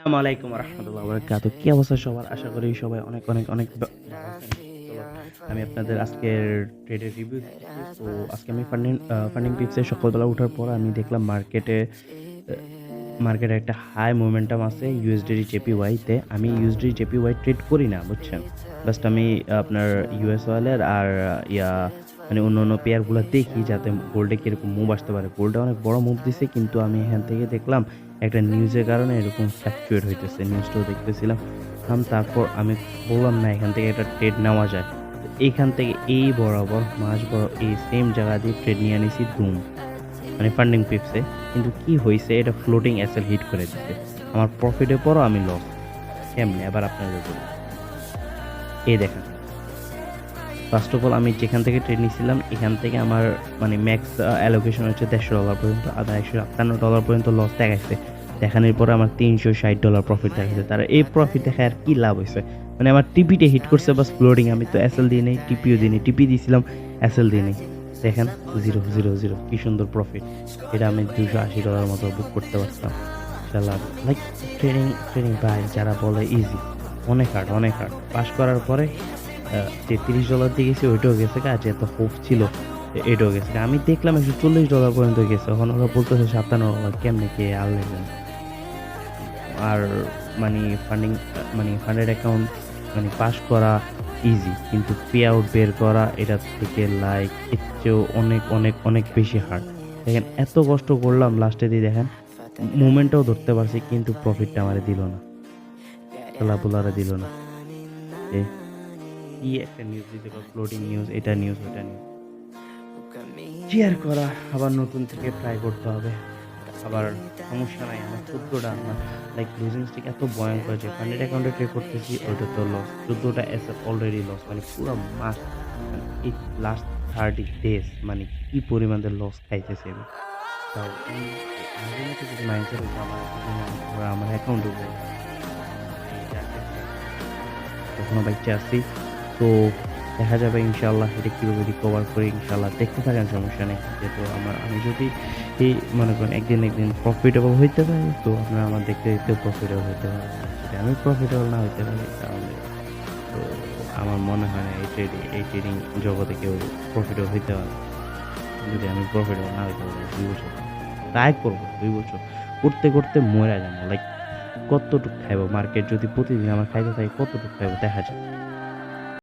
আসসালামু আলাইকুম রহমতুল্লাহ বরকাত। কি অবস্থা সবার? আশা করি সবাই অনেক অনেক অনেক ভালো আছেন। চলো, আমি আপনাদের আজকের ট্রেডের রিভিউ দিচ্ছি। তো আজকে আমি ফান্ডিং টিপসে সকালবেলা ওঠার পর আমি দেখলাম মার্কেটে একটা হাই মোমেন্টাম আছে ইউএসডি জেপিওয়াই তে। আমি ইউএসডি জেপিওয়াই ট্রেড করি না, বুঝছেন? জাস্ট আমি আপনার ইউএস অয়েলের আর মানে অন্য অন্য পেয়ারগুলো দেখি যাতে গোল্ডে কিরকম মুভ আসতে পারে। গোল্ডে অনেক বড় মুভ দিছে, কিন্তু আমি এখান থেকে দেখলাম একটা নিউজের কারণে এরকম ফ্ল্যাকচুয়েট হইতেছে। নিউজটাও দেখতেছিলাম। তারপর আমি বললাম না, এখান থেকে একটা ট্রেড নেওয়া যায়। তো এইখান থেকে এই বরাবর মাস বড় এই সেম জায়গা দিয়ে ট্রেড নিয়ে নিছি ধুম, মানে ফান্ডিং পিপসে। কিন্তু কি হইছে, এটা ফ্লোটিং এসএল হিট করে দিছে। আমার প্রফিটের পরও আমি লস। কেমনে এবার আপনাদের বলি। এই দেখেন, ফার্স্ট অফ অল আমি যেখান থেকে ট্রেড নিয়েছিলাম এখান থেকে আমার মানে ম্যাক্স অ্যালোকেশন হচ্ছে $150 পর্যন্ত, আবার $158 পর্যন্ত লস দেখাইছে। দেখানোর পরে আমার $360 প্রফিট দেখাইছে। তারা এই প্রফিট দেখায় আর কি লাভ হয়েছে? মানে আমার টিপিতে হিট করছে বাস ফ্লোটিং। আমি তো এসএল দিয়ে নেই, টিপিও দিই নেই। টিপি দিয়েছিলাম, এসএল দিয়ে নেই। দেখেন, জিরো জিরো জিরো, কি সুন্দর প্রফিট। এটা আমি $280 মতো বুক করতে পারতাম। ইনশাল্লাহ। লাইক ট্রেডিং ট্রেডিং ভাই, যারা বলে ইজি, অনেক হার্ড অনেক হার্ড। পাস করার পরে যে $30 দিয়ে গেছি ওইটাও গেছে গা, যে এত হোপ ছিল এটাও গেছে গা। আমি দেখলাম $140 পর্যন্ত গেছে। এখন ওরা বলতেছে $57। কেমনে কে আনলেন? আর মানে মানে ফান্ডেড অ্যাকাউন্ট মানে পাস করা ইজি, কিন্তু পে আউট বের করা এটা থেকে লাইক এর চেয়েও অনেক অনেক অনেক বেশি হার্ড। দেখেন, এত কষ্ট করলাম, লাস্টে দিয়ে দেখেন মুভমেন্টটাও ধরতে পারছি, কিন্তু প্রফিটটা আমারে দিল না, খেলাধুলারা দিল না। এ কি একটা নিউজ দিতে পারে, ফ্লোটিং নিউজ, এটা নিউজ ওটা নিউজ। কি আর করা, আবার নতুন থেকে ট্রাই করতে হবে। আবার সমস্যা নাই, আমার 14টা আমার লাইক লুজিং স্ট্রিক এত ভয়ঙ্কর যে ফান্ডেড অ্যাকাউন্টে ট্রেড করতেছি ওইটা তো লস। 14টা এসে অলরেডি লস, মানে পুরো মাস, মানে এই লাস্ট 30 ডেজ মানে কি পরিমাণে লস খাইতেছি আমি। তাও এই আগের মতো যদি মাইন্ডসেট হতো আমার অ্যাকাউন্টে তখনও বাচ্চা আছি। তো দেখা যাবে ইনশাআল্লাহ এটা কীভাবে রিকভার করি। ইনশাআল্লাহ দেখতে থাকেন, সমস্যা নেই। যেহেতু আমি যদি এই মনে করেন একদিন প্রফিটেবল হইতে পারি, তো আপনারা আমার দেখতে দেখতে প্রফিটেবল হইতে পারে। যদি আমি প্রফিটেবল না হইতে পারি তাহলে তো আমার মনে হয় না এই ট্রেডিং জগতে কেউ প্রফিটেবল হইতে পারে। যদি আমি প্রফিটেবল না হইতে পারি 2 বছর ট্রাই করবো, 2 বছর করতে করতে মরে যাবো। লাইক কতটুকু খাইবো? মার্কেট যদি প্রতিদিন আমার খাইতে থাকে কতটুকু খাইবো দেখা যায়।